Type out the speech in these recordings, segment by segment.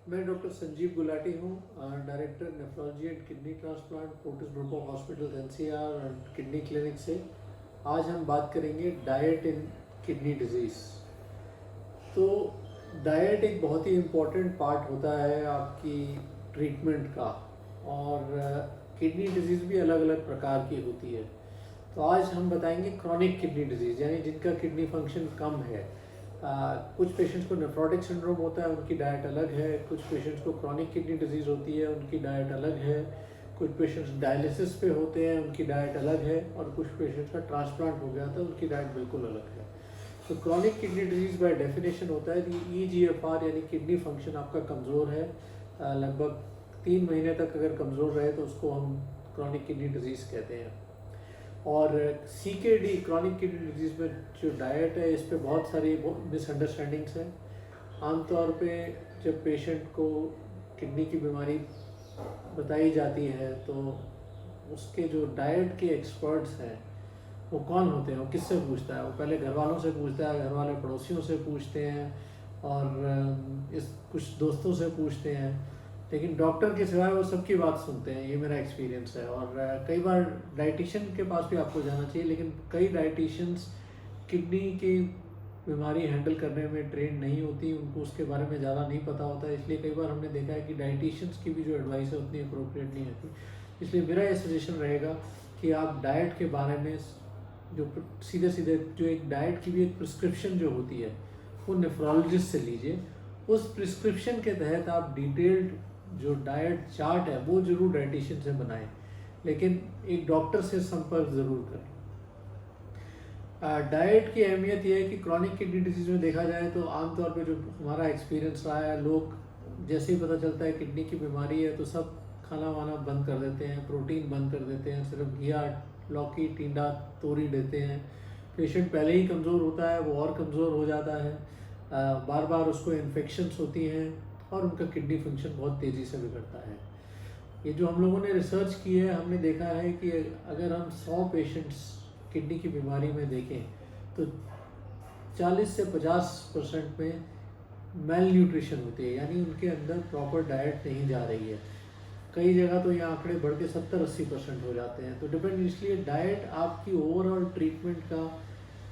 मैं डॉक्टर संजीव गुलाटी हूँ, director nephrology and kidney transplant Fortis group of hospital NCR and kidney clinic से। आज हम बात करेंगे डाइट इन किडनी डिजीज़। तो डाइट एक बहुत ही इम्पोर्टेंट पार्ट होता है आपकी ट्रीटमेंट का, और किडनी डिजीज़ भी अलग अलग प्रकार की होती है। तो आज हम बताएंगे क्रॉनिक किडनी डिजीज़, यानी जिनका किडनी फंक्शन कम है। कुछ पेशेंट्स को नेफ्रोटिक सिंड्रोम होता है, उनकी डाइट अलग है। कुछ पेशेंट्स को क्रॉनिक किडनी डिजीज़ होती है, उनकी डाइट अलग है। कुछ पेशेंट्स डायलिसिस पे होते हैं, उनकी डाइट अलग है। और कुछ पेशेंट्स का ट्रांसप्लांट हो गया था, उनकी डाइट बिल्कुल अलग है। तो chronic kidney disease by definition होता है कि ईजीएफआर यानी किडनी फंक्शन आपका कमज़ोर है, लगभग 3 महीने तक अगर कमज़ोर रहे तो उसको हम क्रॉनिक किडनी डिजीज़ कहते हैं। और सीकेडी क्रॉनिक किडनी डिजीज़ में जो डाइट है, इस पे बहुत सारी मिसअंडरस्टैंडिंग्स हैं। आमतौर पे जब पेशेंट को किडनी की बीमारी बताई जाती है तो उसके जो डाइट के एक्सपर्ट्स हैं वो कौन होते हैं, वो किससे पूछता है? वो पहले घर वालों से पूछता है, घर वाले पड़ोसियों से पूछते हैं, और इस कुछ दोस्तों से पूछते हैं, लेकिन डॉक्टर के सिवाय वो सबकी बात सुनते हैं। ये मेरा एक्सपीरियंस है। और कई बार डाइटिशियन के पास भी आपको जाना चाहिए, लेकिन कई डाइटिशियंस किडनी की बीमारी हैंडल करने में ट्रेन नहीं होती, उनको उसके बारे में ज़्यादा नहीं पता होता। इसलिए कई बार हमने देखा है कि डाइटिशियंस की भी जो एडवाइस है उतनी अप्रोप्रिएट नहीं होती। इसलिए मेरा ये सजेशन रहेगा कि आप डाइट के बारे में जो सीधे सीधे जो एक डाइट की भी एक प्रिस्क्रिप्शन जो होती है वो नेफ्रोलॉजिस्ट से लीजिए। उस प्रिस्क्रिप्शन के तहत आप डिटेल्ड जो डाइट चार्ट है वो जरूर डाइटिशियन से बनाएं, लेकिन एक डॉक्टर से संपर्क ज़रूर करें। डाइट की अहमियत यह है कि क्रॉनिक किडनी डिजीज़ में देखा जाए तो आमतौर पे जो हमारा एक्सपीरियंस रहा है, लोग जैसे ही पता चलता है किडनी की बीमारी है तो सब खाना वाना बंद कर देते हैं, प्रोटीन बंद कर देते हैं, सिर्फ घिया, लौकी, टिंडा, तोरी देते हैं। पेशेंट पहले ही कमज़ोर होता है, वो और कमज़ोर हो जाता है। बार बार उसको इन्फेक्शंस होती हैं और उनका किडनी फंक्शन बहुत तेज़ी से बिगड़ता है। ये जो हम लोगों ने रिसर्च की है, हमने देखा है कि अगर हम 100 पेशेंट्स किडनी की बीमारी में देखें तो 40 से 50% में मेल न्यूट्रिशन होती है, यानी उनके अंदर प्रॉपर डाइट नहीं जा रही है। कई जगह तो ये आंकड़े बढ़ के 70-80% हो जाते हैं। तो डिपेंड, इसलिए डाइट आपकी ओवरऑल ट्रीटमेंट का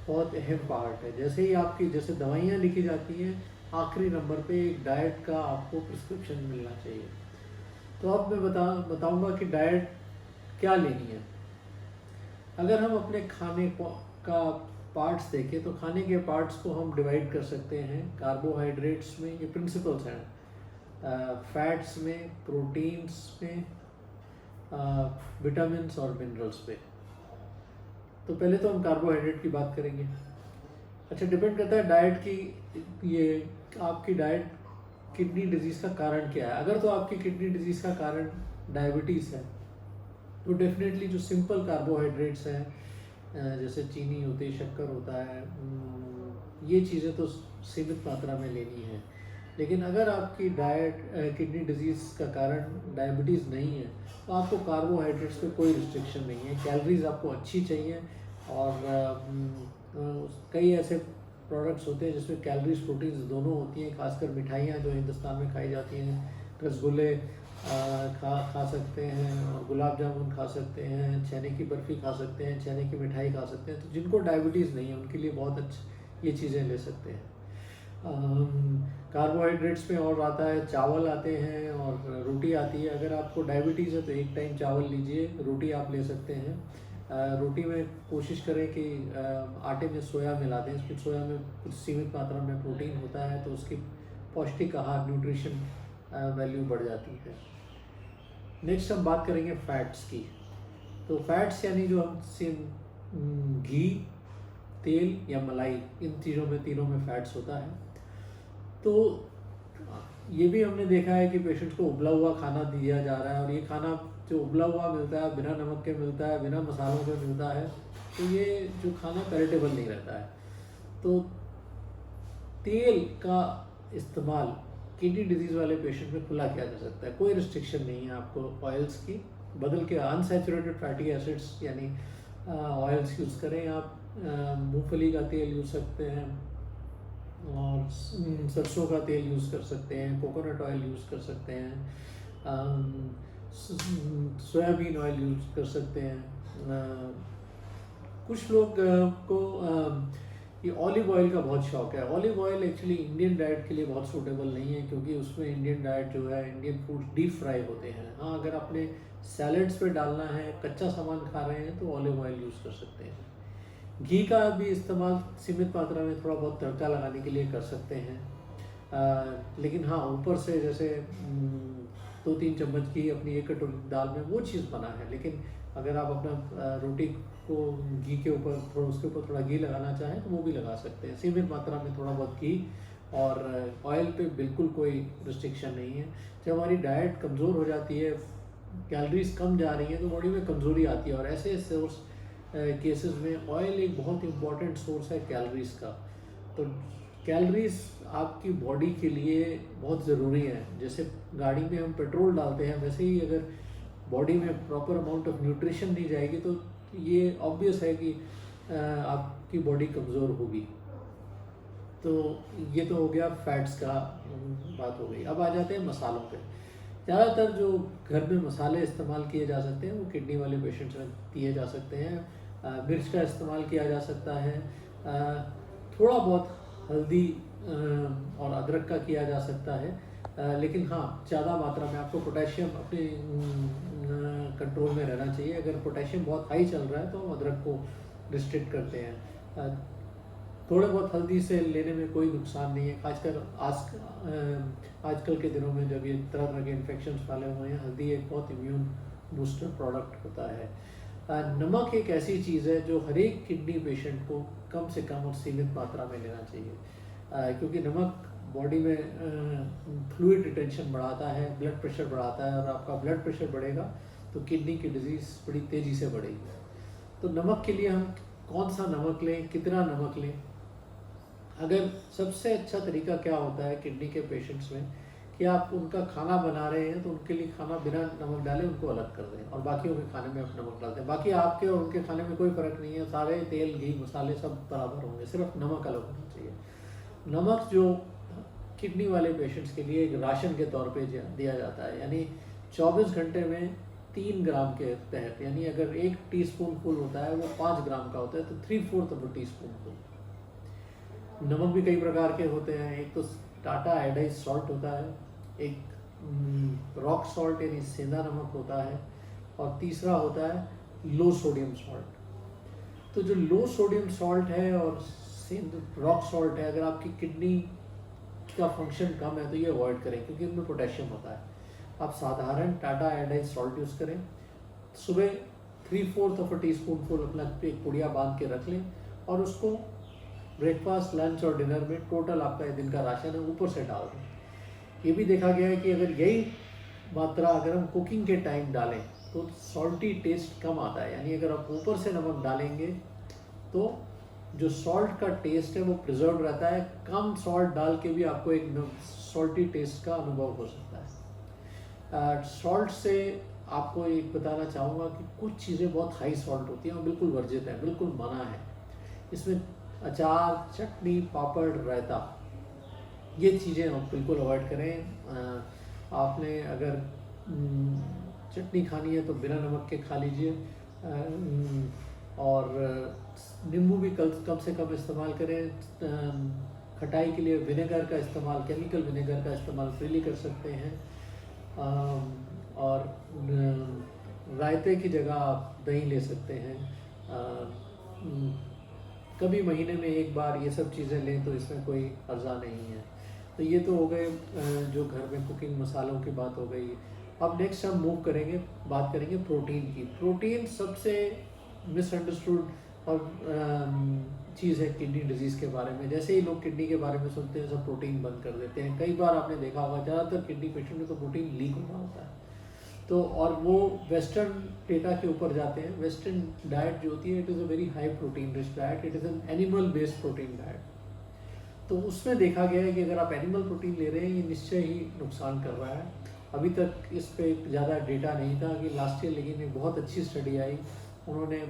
बहुत अहम पार्ट है। जैसे ही आपकी जैसे दवाइयाँ लिखी जाती हैं, आखिरी नंबर पे एक डाइट का आपको प्रिस्क्रिप्शन मिलना चाहिए। तो अब मैं बताऊंगा कि डाइट क्या लेनी है। अगर हम अपने खाने का पार्ट्स देखें तो खाने के पार्ट्स को हम डिवाइड कर सकते हैं कार्बोहाइड्रेट्स में, ये प्रिंसिपल्स हैं, फैट्स में, प्रोटीन्स में, विटामिन्स और मिनरल्स पे। तो पहले तो हम कार्बोहाइड्रेट की बात करेंगे। अच्छा, डिपेंड करता है डाइट की, ये आपकी डाइट किडनी डिजीज़ का कारण क्या है। अगर तो आपकी किडनी डिजीज़ का कारण डायबिटीज़ है तो डेफिनेटली जो सिंपल कार्बोहाइड्रेट्स हैं, जैसे चीनी होती है, शक्कर होता है, ये चीज़ें तो सीमित मात्रा में लेनी है। लेकिन अगर आपकी डाइट किडनी डिजीज़ का कारण डायबिटीज़ नहीं है तो आपको कार्बोहाइड्रेट्स पे कोई रिस्ट्रिक्शन नहीं है। कैलोरीज आपको अच्छी चाहिए, और कई ऐसे प्रोडक्ट्स होते हैं जिसमें कैलोरीज प्रोटीन्स दोनों होती हैं। खासकर मिठाइयाँ जो हिंदुस्तान में खाई जाती हैं, रसगुल्ले खा सकते हैं, और गुलाब जामुन खा सकते हैं, चने की बर्फ़ी खा सकते हैं, चने की मिठाई खा सकते हैं। तो जिनको डायबिटीज़ नहीं है उनके लिए बहुत अच्छी ये चीज़ें ले सकते हैं। कार्बोहाइड्रेट्स में और आता है, चावल आते हैं और रोटी आती है। अगर आपको डायबिटीज़ है तो एक टाइम चावल लीजिए, रोटी आप ले सकते हैं। रोटी में कोशिश करें कि आटे में सोया मिला दें, इसमें सोया में कुछ सीमित मात्रा में प्रोटीन होता है, तो उसकी पौष्टिक आहार न्यूट्रिशन वैल्यू बढ़ जाती है। नेक्स्ट हम बात करेंगे फैट्स की। तो फैट्स यानी जो हम घी, तेल या मलाई, इन चीज़ों में, तीनों में फैट्स होता है। तो ये भी हमने देखा है कि पेशेंट को उबला हुआ खाना दिया जा रहा है, और ये खाना जो उबला हुआ मिलता है, बिना नमक के मिलता है, बिना मसालों के मिलता है, तो ये जो खाना पैलेटेबल नहीं रहता है। तो तेल का इस्तेमाल किडनी डिजीज़ वाले पेशेंट में खुला किया जा सकता है, कोई रिस्ट्रिक्शन नहीं है आपको ऑयल्स की। बदल के अनसैचुरेटेड फैटी एसिड्स यानी ऑयल्स यूज़ करें आप। मूंगफली का तेल यूज़ सकते हैं, और सरसों का तेल यूज़ कर सकते हैं, कोकोनट ऑयल यूज़ कर सकते हैं, सोयाबीन ऑयल यूज़ कर सकते हैं। कुछ लोग को ये ऑलिव ऑयल का बहुत शौक है। Olive oil actually Indian diet के लिए बहुत सूटेबल नहीं है, क्योंकि उसमें इंडियन डाइट जो है, इंडियन फूड डीप फ्राई होते हैं। हाँ, अगर आपने सैलड्स पे डालना है, कच्चा सामान खा रहे हैं, तो ऑलिव ऑयल यूज़ कर सकते हैं। घी का भी इस्तेमाल सीमित मात्रा में थोड़ा बहुत तड़का लगाने के लिए कर सकते हैं। लेकिन हाँ, ऊपर से जैसे 2-3 चम्मच घी अपनी 1 कटोरी दाल में, वो चीज़ बना है। लेकिन अगर आप अपना रोटी को घी के ऊपर थोड़ा, उसके ऊपर थोड़ा घी लगाना चाहें तो वो भी लगा सकते हैं। सीमित मात्रा में थोड़ा बहुत घी, और ऑयल पे बिल्कुल कोई रिस्ट्रिक्शन नहीं है। जब हमारी डाइट कमज़ोर हो जाती है, कैलोरीज कम जा रही हैं, तो बॉडी में कमज़ोरी आती है। और ऐसे सोर्स केसेस में ऑयल एक बहुत इंपॉर्टेंट सोर्स है कैलोरीज का। तो कैलोरीज आपकी बॉडी के लिए बहुत ज़रूरी है। जैसे गाड़ी में हम पेट्रोल डालते हैं, वैसे ही अगर बॉडी में प्रॉपर अमाउंट ऑफ न्यूट्रिशन नहीं जाएगी, तो ये ऑब्वियस है कि आपकी बॉडी कमज़ोर होगी। तो ये तो हो गया फैट्स का, बात हो गई। अब आ जाते हैं मसालों पे। ज़्यादातर जो घर में मसाले इस्तेमाल किए जा सकते हैं, वो किडनी वाले पेशेंट्स में किए जा सकते हैं। मिर्च का इस्तेमाल किया जा सकता है, थोड़ा बहुत हल्दी और अदरक का किया जा सकता है। लेकिन हाँ, ज़्यादा मात्रा में आपको पोटेशियम अपने कंट्रोल में रहना चाहिए। अगर पोटेशियम बहुत हाई चल रहा है तो हम अदरक को रिस्ट्रिक्ट करते हैं। थोड़े बहुत हल्दी से लेने में कोई नुकसान नहीं है, खासकर आजकल के दिनों में जब ये तरह तरह के इन्फेक्शंस फैले हुए हैं। हल्दी एक बहुत इम्यून बूस्टर प्रोडक्ट होता है। नमक एक ऐसी चीज़ है जो हर एक किडनी पेशेंट को कम से कम और सीमित मात्रा में लेना चाहिए, क्योंकि नमक बॉडी में फ्लूइड रिटेंशन बढ़ाता है, ब्लड प्रेशर बढ़ाता है, और आपका ब्लड प्रेशर बढ़ेगा तो किडनी की डिजीज़ बड़ी तेज़ी से बढ़ेगी। तो नमक के लिए हम कौन सा नमक लें, कितना नमक लें? अगर सबसे अच्छा तरीका क्या होता है किडनी के पेशेंट्स में, कि आप उनका खाना बना रहे हैं तो उनके लिए खाना बिना नमक डाले उनको अलग कर दें, और बाकियों के खाने में आप नमक डाल दें। बाकी आपके और उनके खाने में कोई फ़र्क नहीं है, सारे तेल, घी, मसाले सब बराबर होंगे, सिर्फ नमक अलग होना चाहिए। नमक जो किडनी वाले पेशेंट्स के लिए एक राशन के तौर पे दिया जाता है, यानी 24 घंटे में 3 ग्राम के तहत, यानी अगर 1 टीस्पून फुल होता है वो 5 ग्राम का होता है, तो 3/4 ऑफ अ टीस्पून फुल। नमक भी कई प्रकार के होते हैं। एक तो टाटा आयोडाइज सॉल्ट होता है, एक रॉक सॉल्ट यानी सेंधा नमक होता है, और तीसरा होता है लो सोडियम सॉल्ट। तो जो लो सोडियम सॉल्ट है और रॉक सॉल्ट है, अगर आपकी किडनी का फंक्शन कम है तो ये अवॉइड करें, क्योंकि इनमें पोटेशियम होता है। आप साधारण टाटा आयोडाइज सॉल्ट यूज़ करें। सुबह 3/4 ऑफ अ टीस्पून फुल अपना एक पुड़िया बांध के रख लें, और उसको ब्रेकफास्ट, लंच और डिनर में टोटल आपका दिन का राशन है ऊपर से डाल दें। ये भी देखा गया है कि अगर यही मात्रा अगर हम कुकिंग के टाइम डालें तो सॉल्टी टेस्ट कम आता है, यानी अगर आप ऊपर से नमक डालेंगे तो जो सॉल्ट का टेस्ट है वो प्रिजर्व रहता है। कम सॉल्ट डाल के भी आपको एक सॉल्टी टेस्ट का अनुभव हो सकता है। सॉल्ट से आपको एक बताना चाहूँगा कि कुछ चीज़ें बहुत हाई सॉल्ट होती हैं और बिल्कुल वर्जित है, बिल्कुल मना है। इसमें अचार, चटनी, पापड़, रायता, ये चीज़ें आप बिल्कुल अवॉइड करें। आपने अगर चटनी खानी है तो बिना नमक के खा लीजिए, और नींबू भी कम से कम इस्तेमाल करें। खटाई के लिए विनेगर का इस्तेमाल, केमिकल विनेगर का इस्तेमाल फ्रीली कर सकते हैं। और रायते की जगह आप दही ले सकते हैं। कभी महीने में एक बार ये सब चीज़ें लें तो इसमें कोई हर्जा नहीं है। तो ये तो हो गए जो घर में कुकिंग मसालों की बात हो गई। अब नेक्स्ट हम मूव करेंगे, बात करेंगे प्रोटीन की। प्रोटीन सबसे मिसअंडरस्टूड और चीज़ है किडनी डिजीज़ के बारे में। जैसे ही लोग किडनी के बारे में सुनते हैं सब प्रोटीन बंद कर देते हैं। कई बार आपने देखा होगा ज़्यादातर किडनी पेशेंट में तो प्रोटीन लीक हो रहा होता है। तो और वो वेस्टर्न डेटा के ऊपर जाते हैं। वेस्टर्न डाइट जो होती है it is a very high protein rich diet, it is an animal based protein diet. तो उसमें देखा गया है कि अगर आप एनिमल प्रोटीन ले रहे हैं ये निश्चय ही नुकसान कर रहा है। अभी तक इस पे ज़्यादा डेटा नहीं था कि लास्ट ईयर, लेकिन एक बहुत अच्छी स्टडी आई। उन्होंने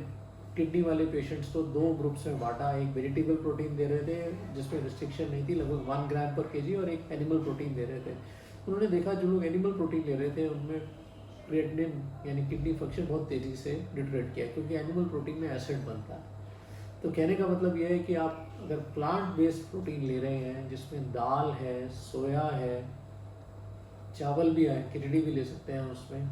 किडनी वाले पेशेंट्स को 2 ग्रुप्स में बांटा। एक वेजिटेबल प्रोटीन दे रहे थे जिसमें रिस्ट्रिक्शन नहीं थी, लगभग 1 ग्राम पर केजी, और एक एनिमल प्रोटीन दे रहे थे। उन्होंने देखा जो लोग एनिमल प्रोटीन ले रहे थे उनमें क्रिएटिनिन यानी किडनी फंक्शन बहुत तेज़ी से डिटरेट किया, क्योंकि एनिमल प्रोटीन में एसिड बनता है। तो कहने का मतलब यह है कि आप अगर प्लांट बेस्ड प्रोटीन ले रहे हैं जिसमें दाल है, सोया है, चावल भी है, खिचड़ी भी ले सकते हैं, उसमें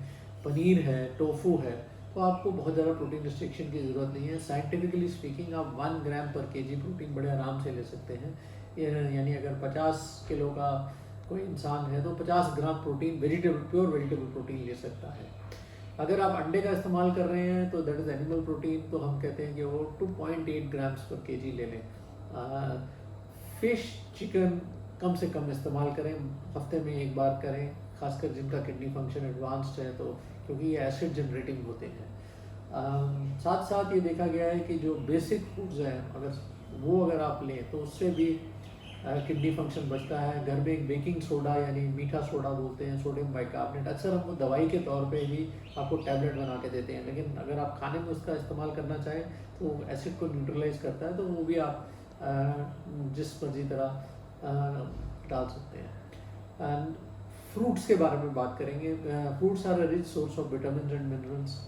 पनीर है, टोफू है, तो आपको बहुत ज़्यादा प्रोटीन रिस्ट्रिक्शन की ज़रूरत नहीं है। साइंटिफिकली स्पीकिंग आप 1 ग्राम पर केजी प्रोटीन बड़े आराम से ले सकते हैं। यानी अगर 50 किलो का कोई इंसान है तो 50 gram protein pure vegetable protein ले सकता है। अगर आप अंडे का इस्तेमाल कर रहे हैं तो दैट इज़ एनिमल प्रोटीन, तो हम कहते हैं कि वो 2.8 ग्राम्स पर केजी ले लें। फिश, चिकन कम से कम इस्तेमाल करें, हफ्ते में 1 बार करें, खासकर जिनका किडनी फंक्शन एडवांस्ड है, तो क्योंकि ये एसिड जनरेटिंग होते हैं। साथ साथ ये देखा गया है कि जो बेसिक फूड्स हैं अगर आप लें तो उससे भी किडनी फंक्शन बचता है। घर में एक बेकिंग सोडा यानी मीठा सोडा बोलते हैं, सोडियम बाइकार्बोनेट, अक्सर हमको दवाई के तौर पे भी आपको टैबलेट बना के देते हैं, लेकिन अगर आप खाने में उसका इस्तेमाल करना चाहें तो एसिड को न्यूट्रलाइज करता है, तो वो भी आप जिस मर्जी तरह डाल सकते हैं। एंड फ्रूट्स के बारे में बात करेंगे। Fruits are a rich source of vitamin and minerals.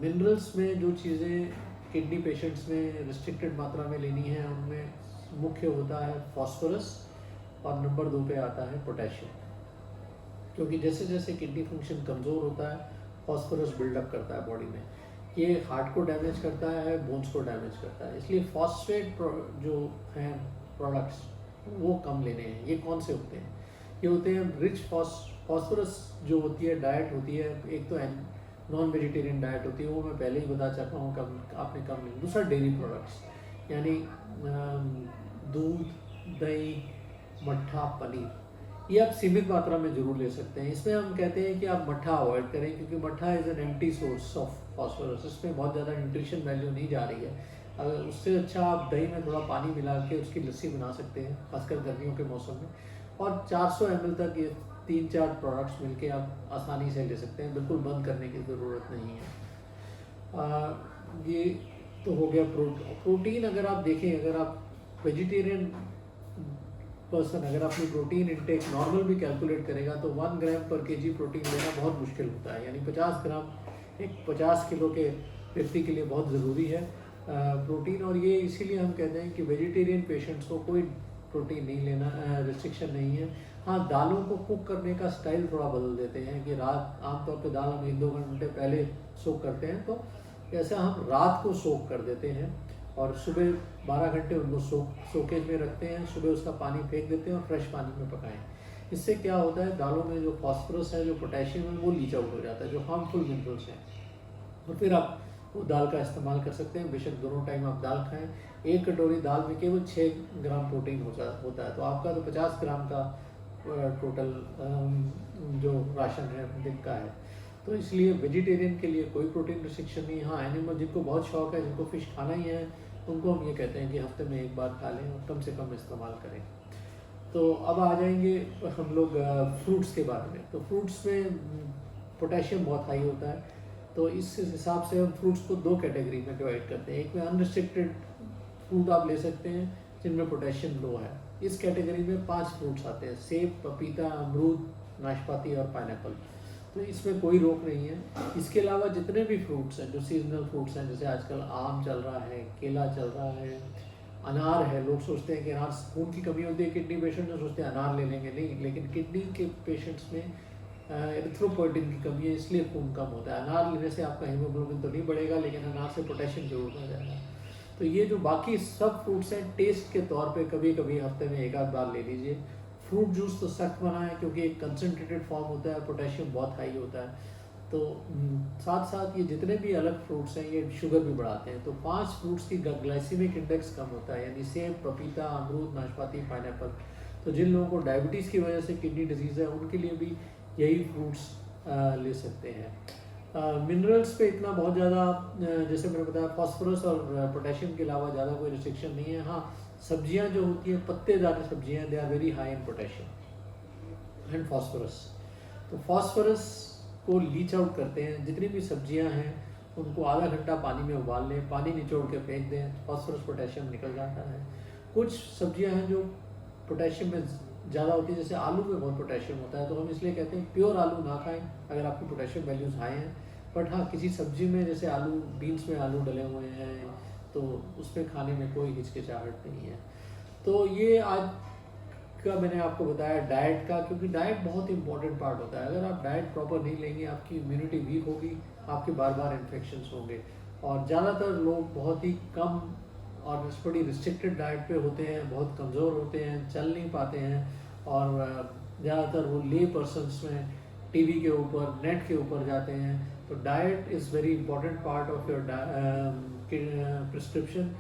Minerals में जो चीज़ें किडनी पेशेंट्स में रिस्ट्रिक्टेड मात्रा में लेनी है उनमें मुख्य होता है फास्फोरस, और नंबर 2 पे आता है पोटेशियम, क्योंकि जैसे जैसे किडनी फंक्शन कमज़ोर होता है फास्फोरस बिल्डअप करता है बॉडी में। ये हार्ट को डैमेज करता है, बोन्स को डैमेज करता है, इसलिए फॉस्फेट जो हैं प्रोडक्ट्स वो कम लेने हैं। ये कौन से होते हैं? ये होते हैं रिच फॉस्फोरस जो होती है डाइट होती है। एक तो नॉन वेजिटेरियन डाइट होती है, वो मैं पहले ही बता चुका हूँ, आपने कम नहीं। दूसरा डेयरी प्रोडक्ट्स यानी दूध, दही, मट्ठा, पनीर, ये आप सीमित मात्रा में जरूर ले सकते हैं। इसमें हम कहते हैं कि आप मट्ठा अवॉइड करें, क्योंकि मट्ठा is an empty source of phosphorus, इसमें बहुत ज़्यादा न्यूट्रिशन वैल्यू नहीं जा रही है। अगर उससे अच्छा आप दही में थोड़ा पानी मिला के उसकी लस्सी बना सकते हैं, खासकर गर्मियों के मौसम में। और 400 ml तक ये 3-4 प्रोडक्ट्स मिलके आप आसानी से ले सकते हैं, बिल्कुल बंद करने की ज़रूरत नहीं है। ये तो हो गया प्रोटीन। अगर आप देखें, अगर आप वेजिटेरियन पर्सन अगर अपनी प्रोटीन इंटेक नॉर्मल भी कैलकुलेट करेगा तो 1 ग्राम पर केजी प्रोटीन लेना बहुत मुश्किल होता है, यानी 50 ग्राम एक 50 किलो के व्यक्ति के लिए बहुत ज़रूरी है प्रोटीन। और ये इसीलिए हम कहते हैं कि वेजिटेरियन पेशेंट्स को कोई प्रोटीन नहीं लेना, रिस्ट्रिक्शन नहीं है। हाँ, दालों को कुक करने का स्टाइल थोड़ा बदल देते हैं कि रात आमतौर पे दाल हम 1-2 घंटे पहले सोक करते हैं, तो ऐसा हम रात को सोक कर देते हैं और सुबह 12 घंटे उनको सोकेज में रखते हैं, सुबह उसका पानी फेंक देते हैं और फ्रेश पानी में पकाएं। इससे क्या होता है, दालों में जो फास्फोरस है, जो पोटेशियम है, वो लीच आउट हो जाता है, जो हार्मफुल मिनरल्स हैं, और फिर आप वो दाल का इस्तेमाल कर सकते हैं। बेशक दोनों टाइम आप दाल खाएं। 1 कटोरी दाल में केवल 6 ग्राम प्रोटीन होता है, तो आपका तो 50 ग्राम का टोटल जो राशन है दिन का है। तो इसलिए वेजिटेरियन के लिए कोई प्रोटीन रिस्ट्रिक्शन नहीं। हाँ, एनिमल जिनको बहुत शौक है, जिनको फ़िश खाना ही है, उनको हम ये कहते हैं कि हफ्ते में 1 बार खा लें और कम से कम इस्तेमाल करें। तो अब आ जाएंगे हम लोग फ्रूट्स के बारे में। तो फ्रूट्स में पोटेशियम बहुत हाई होता है, तो इस हिसाब से हम फ्रूट्स को 2 कैटेगरी में डिवाइड करते हैं। एक में अनरिस्ट्रिक्टेड फ्रूट आप ले सकते हैं जिनमें पोटेशियम लो है। इस कैटेगरी में 5 फ्रूट्स आते हैं: सेब, पपीता, अमरूद, नाशपाती और पाइनएप्पल। तो इसमें कोई रोक नहीं है। इसके अलावा जितने भी फ्रूट्स हैं जो सीजनल फ्रूट्स हैं, जैसे आजकल आम चल रहा है, केला चल रहा है, अनार है। लोग सोचते हैं कि अनार खून की कमी होती है, किडनी पेशेंट जो सोचते हैं अनार ले लेंगे, नहीं, लेकिन किडनी के पेशेंट्स में एरिथ्रोपोइटिन की कमी है, इसलिए खून कम होता है। अनार लेने से आपका हीमोग्लोबिन तो नहीं बढ़ेगा, लेकिन अनार से पोटेशियम जरूर बढ़ जाएगा। तो ये जो बाकी सब फ्रूट्स हैं, टेस्ट के तौर पे कभी कभी हफ्ते में 1 आध बार ले लीजिए। फ्रूट जूस तो सख्त मना है, क्योंकि एक कंसनट्रेटेड फॉर्म होता है, पोटेशियम बहुत हाई होता है। तो साथ साथ ये जितने भी अलग फ्रूट्स हैं ये शुगर भी बढ़ाते हैं। तो 5 फ्रूट्स की ग्लाइसीमिक इंडेक्स कम होता है, यानी सेब, पपीता, अमरूद, नाशपाती, पाइनएप्पल। तो जिन लोगों को डायबिटीज़ की वजह से किडनी डिजीज़ है, उनके लिए भी यही फ्रूट्स ले सकते हैं। मिनरल्स पे इतना बहुत ज़्यादा, जैसे मैंने बताया, फास्फोरस और पोटेशियम के अलावा ज़्यादा कोई रिस्ट्रिक्शन नहीं है। हाँ, सब्जियां जो होती हैं, पत्तेदार सब्जियां, they are very high in potassium and phosphorus. तो फास्फोरस को लीच आउट करते हैं जितनी भी सब्जियां हैं, उनको आधा घंटा पानी में उबाल लें, पानी निचोड़ के फेंक दें, फास्फोरस पोटेशियम निकल जाता है। कुछ सब्जियां हैं जो पोटेशियम में ज़्यादा होती है, जैसे आलू में बहुत पोटेशियम होता है, तो हम इसलिए कहते हैं प्योर आलू ना खाएं अगर आपकी पोटेशियम वैल्यूज़ हाई हैं। बट हाँ, किसी सब्जी में जैसे आलू, बीन्स में आलू डले हुए हैं तो उसमें खाने में कोई हिचकिचाहट नहीं है। तो ये आज का मैंने आपको बताया डाइट का, क्योंकि डाइट बहुत इंपॉर्टेंट पार्ट होता है। अगर आप डाइट प्रॉपर नहीं लेंगे, आपकी इम्यूनिटी वीक होगी, आपके बार बार इन्फेक्शंस होंगे। और ज़्यादातर लोग बहुत ही कम और बड़ी रिस्ट्रिक्टेड डाइट पे होते हैं, बहुत कमज़ोर होते हैं, चल नहीं पाते हैं, और ज़्यादातर वो ले पर्सनस में टीवी के ऊपर, नेट के ऊपर जाते हैं। तो diet is very important part of your prescription.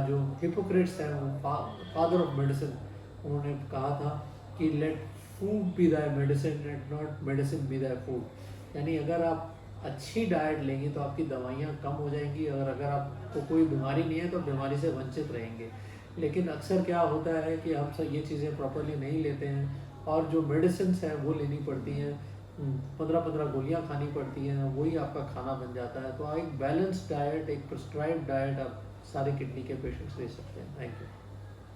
जो हिपोक्रेट्स हैं, वो फादर ऑफ मेडिसिन, उन्होंने कहा था कि let food be the medicine and not medicine be the food. यानी अगर आप अच्छी डाइट लेंगे तो आपकी दवाइयाँ कम हो जाएंगी, अगर आपको कोई बीमारी नहीं है तो बीमारी से वंचित रहेंगे। लेकिन अक्सर क्या होता है कि हम सब ये चीज़ें प्रॉपरली नहीं लेते हैं, और जो मेडिसिन हैं वो लेनी पड़ती हैं, 15-15 गोलियाँ खानी पड़ती हैं, वही आपका खाना बन जाता है। तो एक बैलेंस डाइट, एक प्रिस्क्राइब डाइट आप सारे किडनी के पेशेंट्स ले सकते हैं। Thank you.